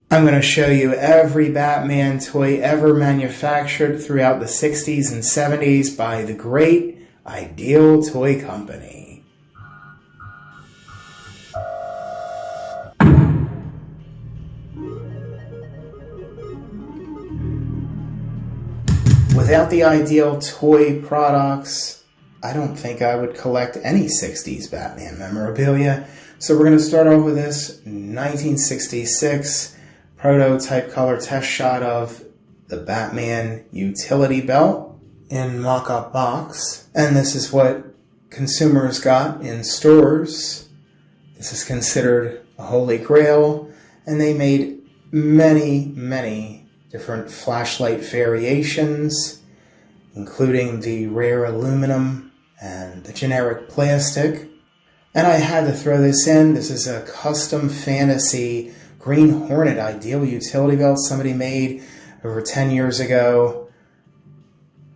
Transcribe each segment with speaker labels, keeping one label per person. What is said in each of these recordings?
Speaker 1: I'm going to show you every Batman toy ever manufactured throughout the 60s and 70s by the great Ideal Toy Company. Without the Ideal Toy products, I don't think I would collect any 60s Batman memorabilia. So we're going to start off with this 1966 prototype color test shot of the Batman utility belt in mock-up box. And this is what consumers got in stores. This is considered a holy grail, and they made many different flashlight variations, including the rare aluminum and the generic plastic. And I had to throw this in. This is a custom fantasy Green Hornet Ideal utility belt somebody made over 10 years ago.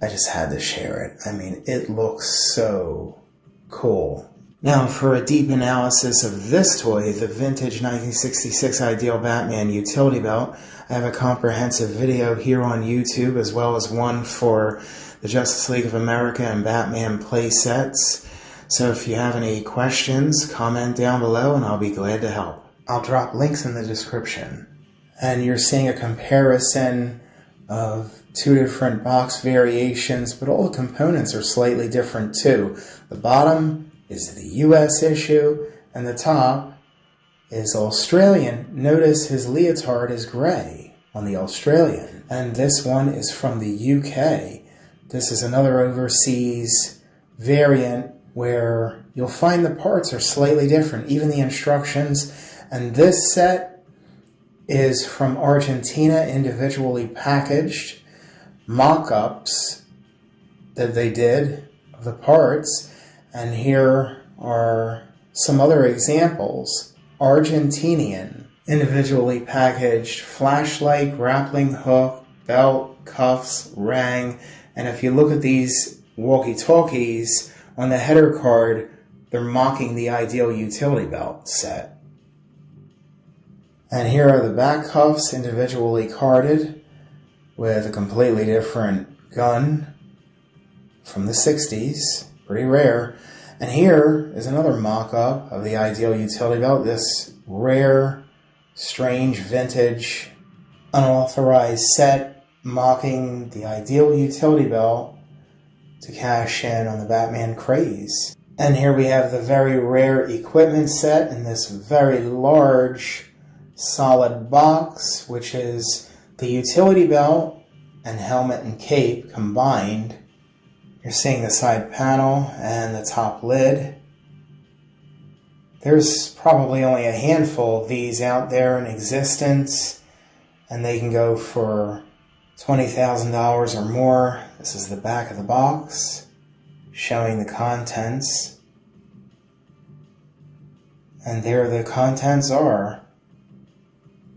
Speaker 1: I just had to share it. I mean, it looks so cool. Now, for a deep analysis of this toy, the vintage 1966 Ideal Batman utility belt, I have a comprehensive video here on YouTube, as well as one for the Justice League of America and Batman Playsets. So if you have any questions, comment down below and I'll be glad to help. I'll drop links in the description. And you're seeing a comparison of two different box variations, but all the components are slightly different too. The bottom is the US issue, and the top is Australian. Notice his leotard is gray on the Australian. And this one is from the UK. This is another overseas variant where you'll find the parts are slightly different, even the instructions. And this set is from Argentina, individually packaged mock-ups that they did of the parts. And here are some other examples. Argentinian, individually packaged flashlight, grappling hook, belt, cuffs, rang. And if you look at these walkie-talkies on the header card, they're mocking the Ideal utility belt set. And here are the back cuffs, individually carded, with a completely different gun from the 60s, pretty rare. And here is another mock-up of the Ideal utility belt, this rare, strange, vintage, unauthorized set mocking the Ideal utility belt to cash in on the Batman craze. And here we have the very rare equipment set in this very large solid box, which is the utility belt and helmet and cape combined. You're seeing the side panel and the top lid. There's probably only a handful of these out there in existence, and they can go for $20,000 or more. This is the back of the box showing the contents. And there the contents are.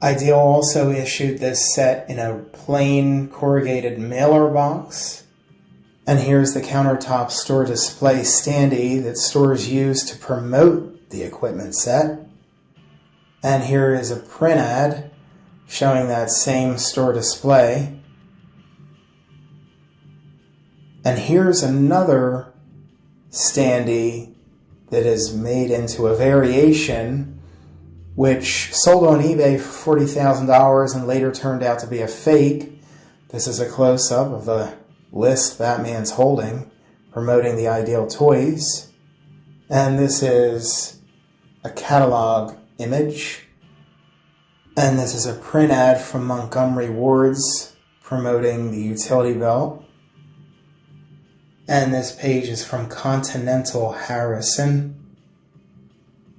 Speaker 1: Ideal also issued this set in a plain corrugated mailer box. And here's the countertop store display standee that stores use to promote the equipment set. And here is a print ad showing that same store display. And here's another standee that is made into a variation which sold on eBay for $40,000 and later turned out to be a fake. This is a close-up of the list Batman's holding, promoting the Ideal toys. And this is a catalog image. And this is a print ad from Montgomery Ward's promoting the utility belt. And this page is from Continental Harrison.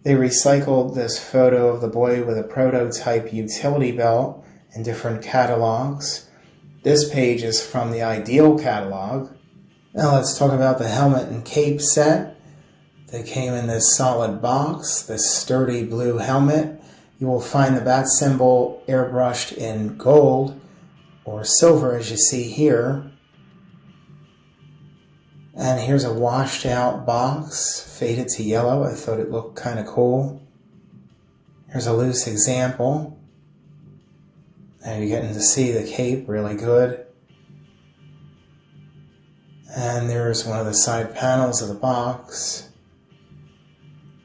Speaker 1: They recycled this photo of the boy with a prototype utility belt in different catalogs. This page is from the Ideal catalog. Now let's talk about the helmet and cape set. They came in this solid box, this sturdy blue helmet. You will find the bat symbol airbrushed in gold or silver, as you see here. And here's a washed out box, faded to yellow. I thought it looked kind of cool. Here's a loose example. And you're getting to see the cape really good. And there's one of the side panels of the box,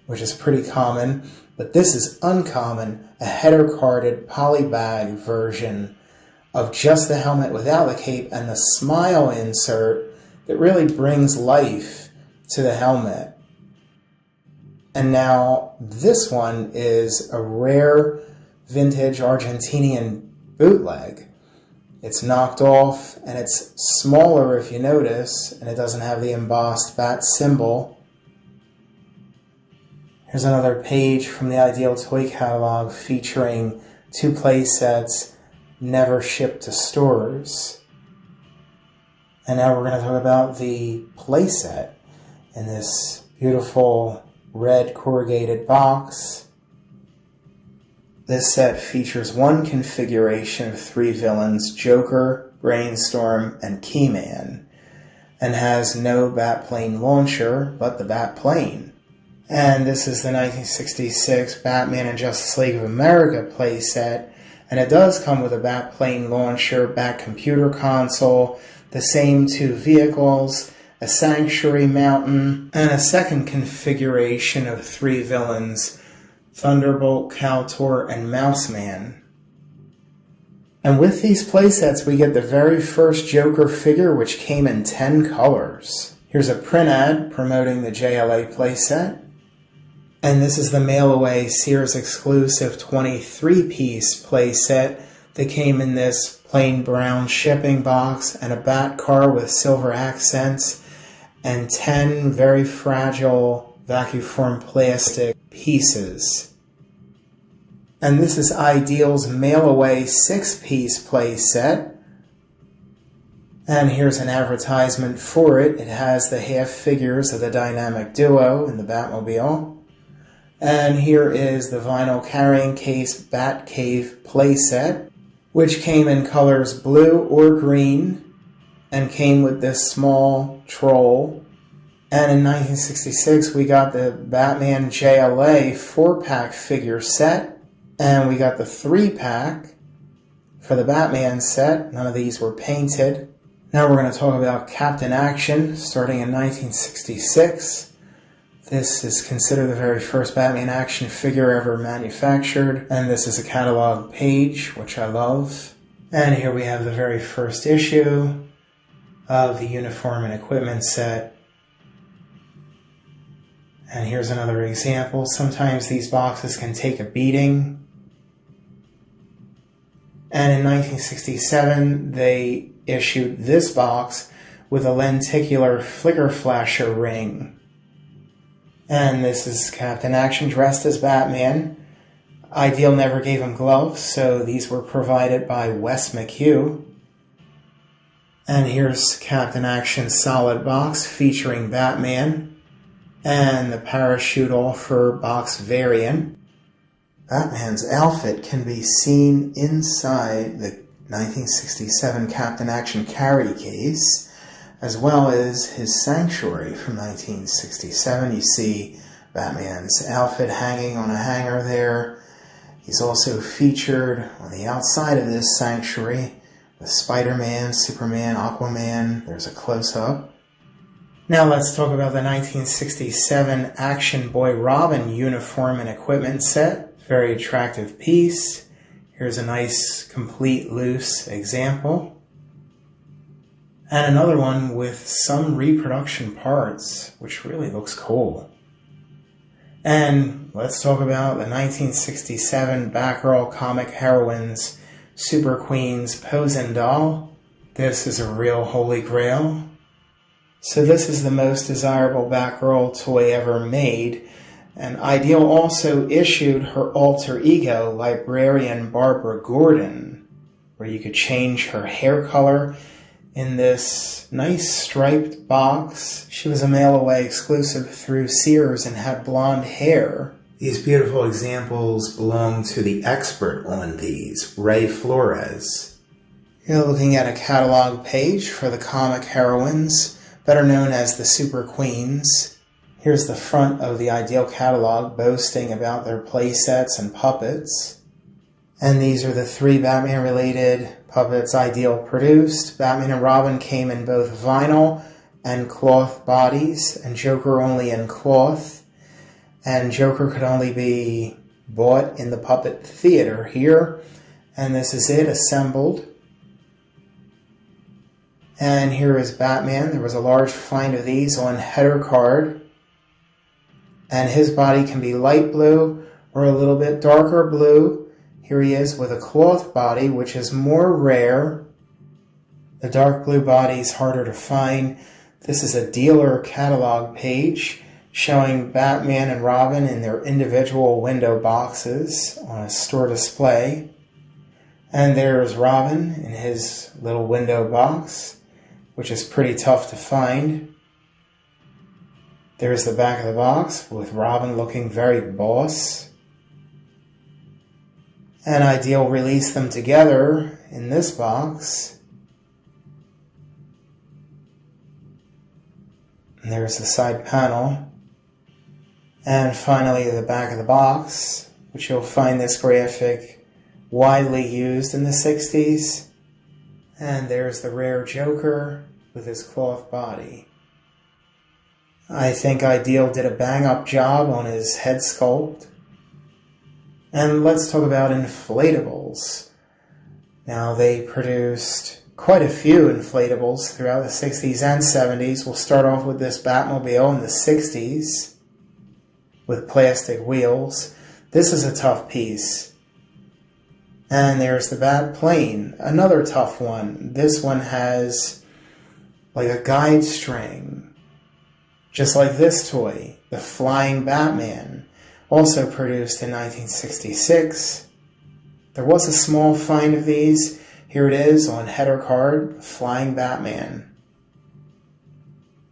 Speaker 1: which is pretty common, but this is uncommon, a header carded polybag version of just the helmet without the cape and the smile insert that really brings life to the helmet. And now this one is a rare vintage Argentinian bootleg. It's knocked off and it's smaller if you notice, and it doesn't have the embossed bat symbol. Here's another page from the Ideal Toy catalog featuring 2 play sets never shipped to stores. And now we're going to talk about the play set in this beautiful red corrugated box. This set features one configuration of 3 villains, Joker, Brainstorm, and Keyman, and has no Batplane launcher, but the Batplane. And this is the 1966 Batman and Justice League of America playset, and it does come with a Batplane launcher, Bat computer console, the same 2 vehicles, a Sanctuary Mountain, and a second configuration of 3 villains, Thunderbolt, Kaltor, and Mouseman. And with these playsets, we get the very first Joker figure, which came in 10 colors. Here's a print ad promoting the JLA playset. And this is the mail-away Sears exclusive 23-piece playset that came in this plain brown shipping box and a bat car with silver accents and 10 very fragile vacuum-formed plastic pieces. And this is Ideal's mail-away 6-piece playset. And here's an advertisement for it. It has the half figures of the dynamic duo in the Batmobile. And here is the vinyl carrying case Batcave playset, which came in colors blue or green and came with this small troll. And in 1966, we got the Batman JLA 4-pack figure set. And we got the 3-pack for the Batman set. None of these were painted. Now we're going to talk about Captain Action, starting in 1966. This is considered the very first Batman action figure ever manufactured. And this is a catalog page, which I love. And here we have the very first issue of the uniform and equipment set. And here's another example. Sometimes these boxes can take a beating. And in 1967, they issued this box with a lenticular flicker flasher ring. And this is Captain Action dressed as Batman. Ideal never gave him gloves, so these were provided by Wes McHugh. And here's Captain Action's solid box featuring Batman and the parachute offer box variant. Batman's outfit can be seen inside the 1967 Captain Action carry case, as well as his Sanctuary from 1967. You see Batman's outfit hanging on a hanger there. He's also featured on the outside of this Sanctuary with Spider-Man, Superman, Aquaman. There's a close-up. Now let's talk about the 1967 Action Boy Robin uniform and equipment set. Very attractive piece. Here's a nice, complete, loose example. And another one with some reproduction parts, which really looks cool. And let's talk about the 1967 Batgirl comic heroines, Super Queen's posing doll. This is a real holy grail. So this is the most desirable Batgirl toy ever made. And Ideal also issued her alter ego, librarian Barbara Gordon, where you could change her hair color in this nice striped box. She was a mail-away exclusive through Sears and had blonde hair. These beautiful examples belong to the expert on these, Ray Flores. You're looking at a catalog page for the comic heroines, better known as the Super Queens. Here's the front of the Ideal catalog boasting about their playsets and puppets. And these are the 3 Batman-related puppets Ideal produced. Batman and Robin came in both vinyl and cloth bodies, and Joker only in cloth. And Joker could only be bought in the puppet theater here. And this is it, assembled. And here is Batman. There was a large find of these on header card. And his body can be light blue or a little bit darker blue. Here he is with a cloth body, which is more rare. The dark blue body is harder to find. This is a dealer catalog page showing Batman and Robin in their individual window boxes on a store display. And there's Robin in his little window box, which is pretty tough to find. There's the back of the box with Robin looking very boss. And Ideal released them together in this box. And there's the side panel. And finally the back of the box, which you'll find this graphic widely used in the 60s. And there's the rare Joker with his cloth body. I think Ideal did a bang-up job on his head sculpt. And let's talk about Inflatables. Now, they produced quite a few Inflatables throughout the 60s and 70s. We'll start off with this Batmobile in the 60s with plastic wheels. This is a tough piece. And there's the Bat Plane, another tough one. This one has like a guide string, just like this toy, the Flying Batman. Also produced in 1966. There was a small find of these. Here it is on header card, Flying Batman.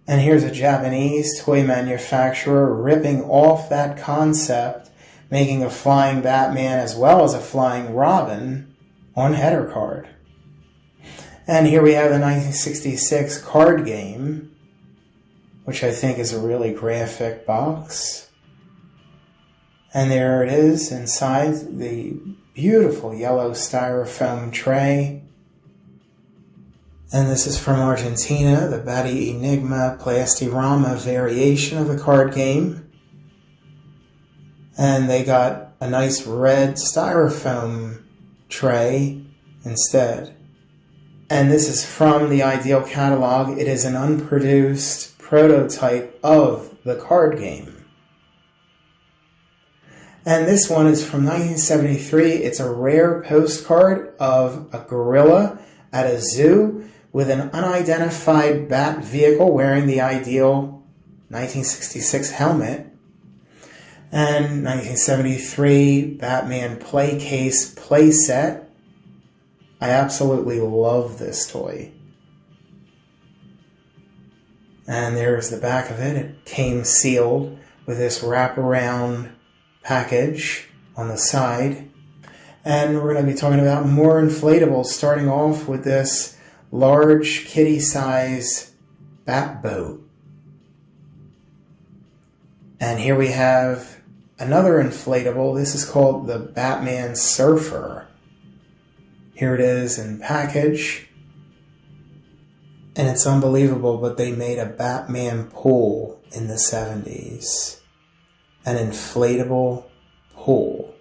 Speaker 1: And here's a Japanese toy manufacturer ripping off that concept, making a Flying Batman as well as a Flying Robin on header card. And here we have the 1966 card game, which I think is a really graphic box. And there it is inside the beautiful yellow styrofoam tray. And this is from Argentina, the Batty Enigma Plastirama variation of the card game. And they got a nice red styrofoam tray instead. And this is from the Ideal catalog. It is an unproduced prototype of the card game. And this one is from 1973. It's a rare postcard of a gorilla at a zoo with an unidentified bat vehicle wearing the Ideal 1966 helmet. And 1973 Batman play case play set. I absolutely love this toy. And there's the back of it. It came sealed with this wraparound package on the side. And we're going to be talking about more Inflatables, starting off with this large kitty size bat boat. And here we have another inflatable. This is called the Batman Surfer. Here it is in package. And it's unbelievable, but they made a Batman pool in the 70s. An inflatable pool.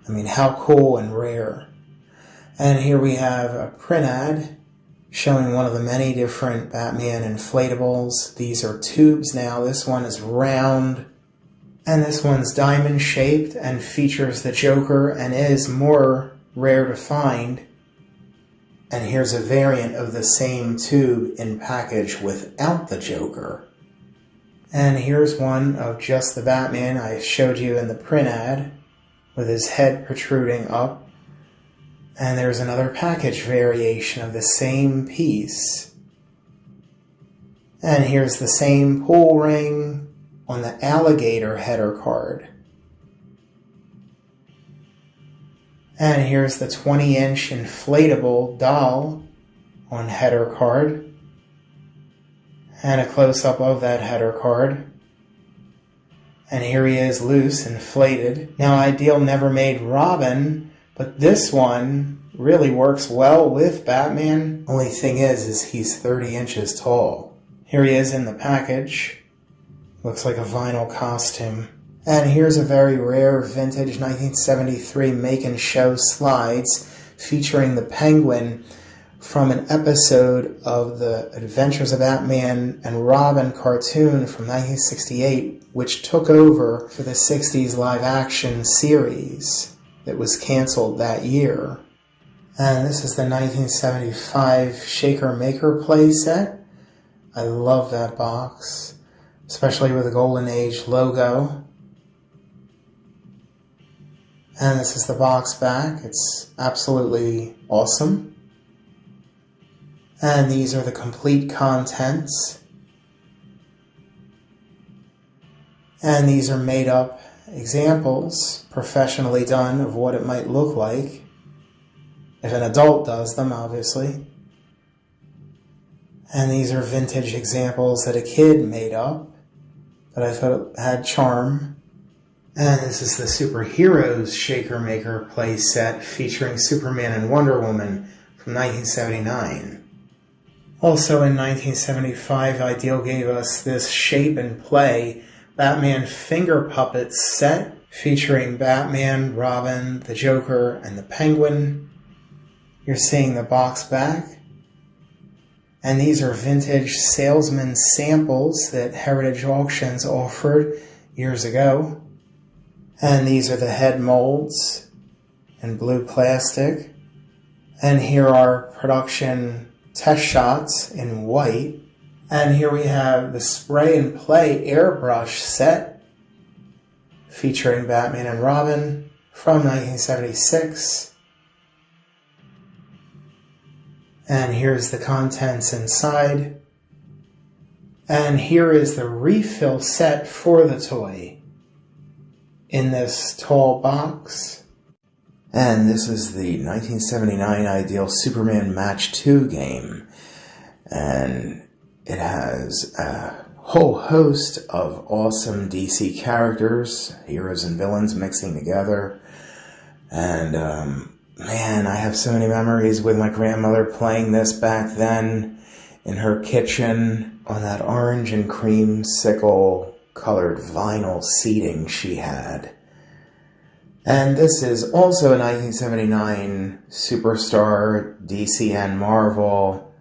Speaker 1: I mean, how cool and rare. And here we have a print ad showing one of the many different Batman inflatables. These are tubes now. This one is round. And this one's diamond shaped and features the Joker and is more rare to find. And here's a variant of the same tube in package without the Joker. And here's one of just the Batman I showed you in the print ad with his head protruding up. And there's another package variation of the same piece. And here's the same pool ring on the alligator header card. And here's the 20-inch inflatable doll on header card. And a close-up of that header card. And here he is loose, inflated. Now Ideal never made Robin But this one really works well with Batman. Only thing is he's 30 inches tall. Here he is in the package. Looks like a vinyl costume. And here's a very rare vintage 1973 Make and Show slides featuring the Penguin from an episode of the Adventures of Batman and Robin cartoon from 1968, which took over for the 60s live-action series that was canceled that year. And this is the 1975 Shaker Maker playset. I love that box, especially with the Golden Age logo. And this is the box back. It's absolutely awesome. And these are the complete contents. And these are made up examples, professionally done, of what it might look like. If an adult does them, obviously. And these are vintage examples that a kid made up that I thought had charm. And this is the Superheroes Shaker Maker play set featuring Superman and Wonder Woman from 1979. Also in 1975, Ideal gave us this Shape and Play Batman Finger Puppets set featuring Batman, Robin, the Joker, and the Penguin. You're seeing the box back. And these are vintage salesman samples that Heritage Auctions offered years ago. And these are the head molds in blue plastic. And here are production test shots in white. And here we have the Spray and Play airbrush set featuring Batman and Robin from 1976. And here's the contents inside. And here is the refill set for the toy in this tall box. And this is the 1979 Ideal Superman Match 2 game. And it has a whole host of awesome DC characters, heroes and villains mixing together. And man, I have so many memories with my grandmother playing this back then in her kitchen on that orange and creamsicle colored vinyl seating she had. And this is also a 1979 Superstar DC and Marvel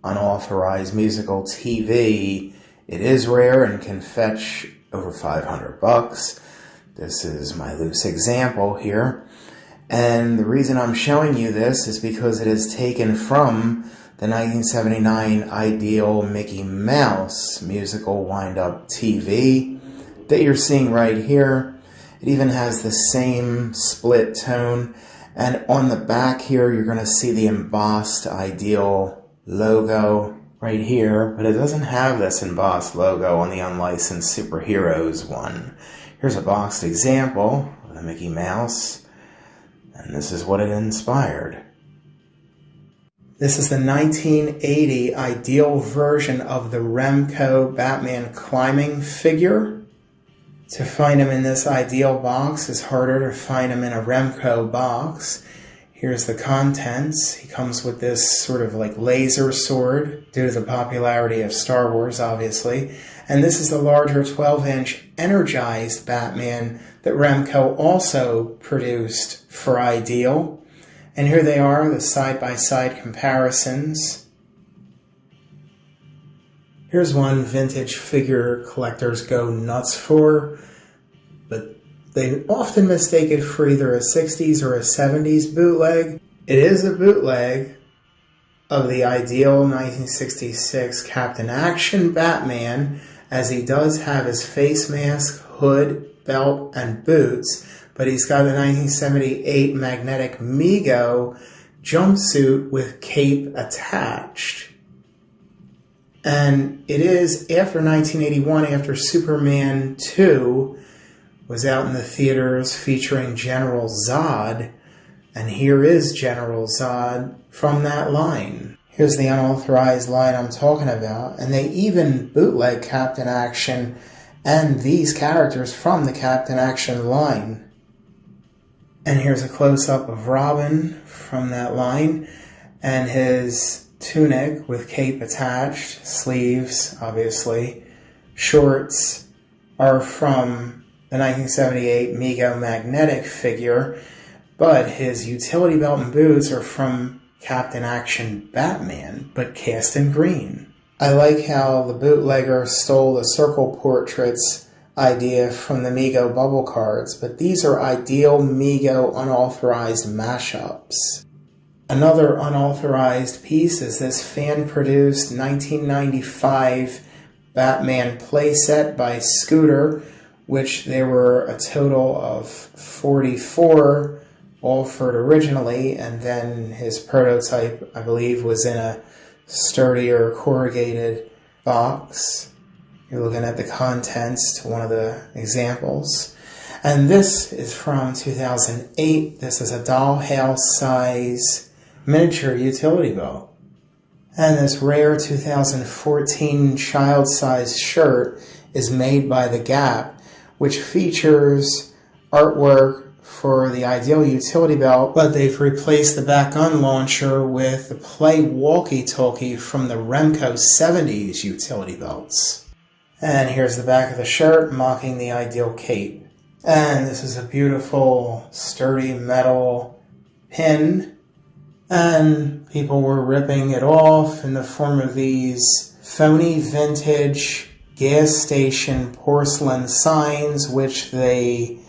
Speaker 1: unauthorized musical TV. It is rare and can fetch over $500. This is my loose example here. And the reason I'm showing you this is because it is taken from the 1979 Ideal Mickey Mouse musical wind-up TV that you're seeing right here. It even has the same split tone. And on the back here, you're going to see the embossed Ideal logo right here. But it doesn't have this embossed logo on the unlicensed Superheroes one. Here's a boxed example of the Mickey Mouse. And this is what it inspired. This is the 1980 Ideal version of the Remco Batman climbing figure. To find him in this Ideal box is harder to find him in a Remco box. Here's the contents. He comes with this sort of like laser sword due to the popularity of Star Wars, obviously. And this is the larger 12-inch energized Batman that Remco also produced for Ideal. And here they are, the side-by-side comparisons. Here's one vintage figure collectors go nuts for, but they often mistake it for either a 60s or a 70s bootleg. It is a bootleg of the Ideal 1966 Captain Action Batman, as he does have his face mask, hood, belt, and boots, but he's got a 1978 magnetic Mego jumpsuit with cape attached. And it is after 1981, after Superman 2 was out in the theaters featuring General Zod. And here is General Zod from that line. Here's the unauthorized line I'm talking about. And they even bootleg Captain Action and these characters from the Captain Action line. And here's a close-up of Robin from that line, and his tunic with cape attached, sleeves, obviously, shorts are from the 1978 Mego magnetic figure, but his utility belt and boots are from Captain Action Batman, but cast in green. I like how the bootlegger stole the circle portraits idea from the Mego bubble cards, but these are ideal Mego unauthorized mashups. Another unauthorized piece is this fan-produced 1995 Batman playset by Scooter, which there were a total of 44 offered originally, and then his prototype, I believe, was in a sturdier corrugated box. You're looking at the contents to one of the examples. And this is from 2008. This is a dollhouse size miniature utility belt. And this rare 2014 child size shirt is made by The Gap, which features artwork for the ideal utility belt, but they've replaced the back gun launcher with the Play walkie-talkie from the Remco 70s utility belts. And here's the back of the shirt mocking the ideal cape. And this is a beautiful, sturdy metal pin. And people were ripping it off in the form of these phony vintage gas station porcelain signs, which they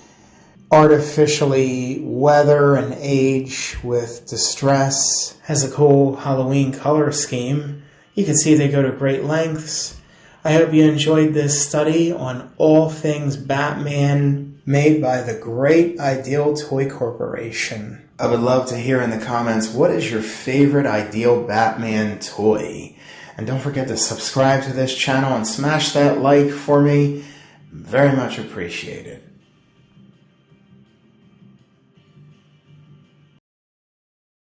Speaker 1: artificially weather and age with distress. Has a cool Halloween color scheme. You can see they go to great lengths. I hope you enjoyed this study on all things Batman made by the Great Ideal Toy Corporation. I would love to hear in the comments, what is your favorite Ideal Batman toy? And don't forget to subscribe to this channel and smash that like for me. Very much appreciated.